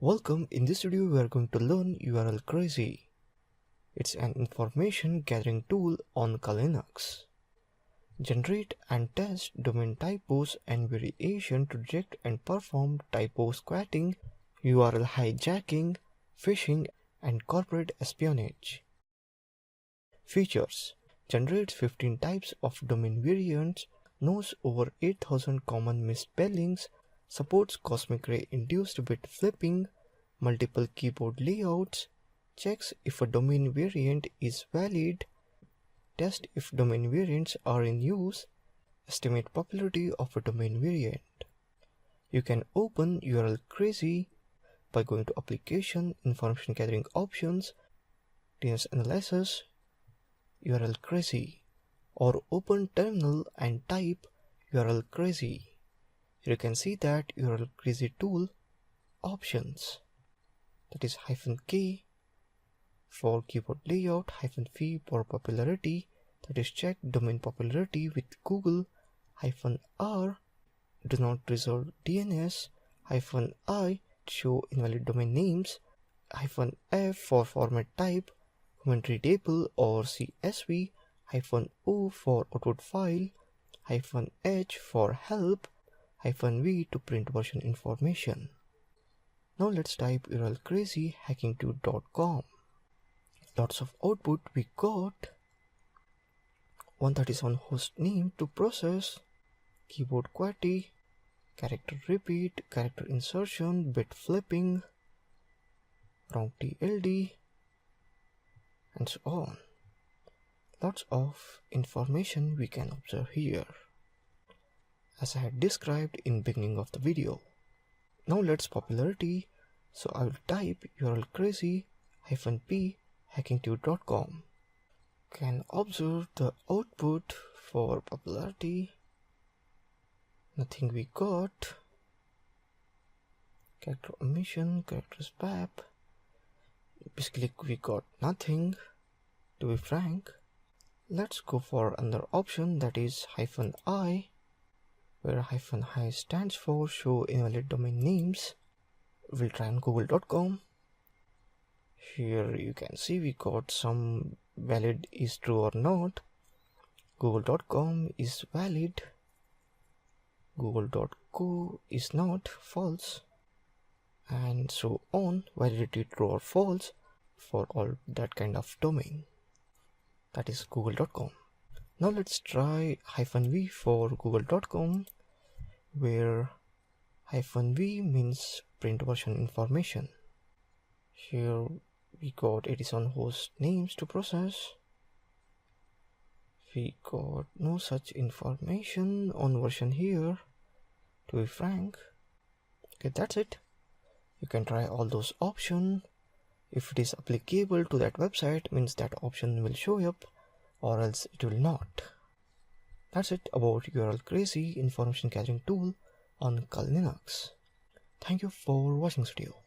Welcome. In this video we are going to learn urlcrazy. It's an information gathering tool on Linux. Generate and test domain typos and variation to detect and perform typo squatting, URL hijacking, phishing and corporate espionage. Features: generates 15 types of domain variants, knows over 8,000 common misspellings, supports cosmic ray induced bit flipping, multiple keyboard layouts, checks if a domain variant is valid, test if domain variants are in use, estimate popularity of a domain variant. You can open urlcrazy by going to Application, Information Gathering Options, DNS Analysis, urlcrazy, or open terminal and type urlcrazy. You can see that urlcrazy tool options, that is -k for keyboard layout, -v for popularity, that is check domain popularity with Google, -r do not resolve DNS, -i show invalid domain names, -f for format type, human readable or CSV, -o for output file, -h for help, -v to print version information. Now let's type urlcrazy hacking2.com. Lots of output we got. One that is on host name to process, keyboard QWERTY, character repeat, character insertion, bit flipping, wrong TLD, and so on. Lots of information we can observe here, as I had described in beginning of the video. Now let's popularity, so I will type urlcrazy -p hacking2.com. Can observe the output for popularity. Nothing we got. Character omission, character swap. Basically we got nothing, to be frank. Let's go for another option, that is -i, where -i stands for show invalid domain names. We'll try on google.com. Here you can see we got some valid is true or not. Google.com is valid. Google.co is not, false, and so on. Validity true or false for all that kind of domain. That is google.com. Now let's try -v for google.com, where -v means print version information. Here we got it is on host names to process. We got no such information on version here, to be frank. Okay, that's it. You can try all those options. If it is applicable to that website, means that option will show up, or else it will not. That's it about urlcrazy information gathering tool on Linux. Thank you for watching this video.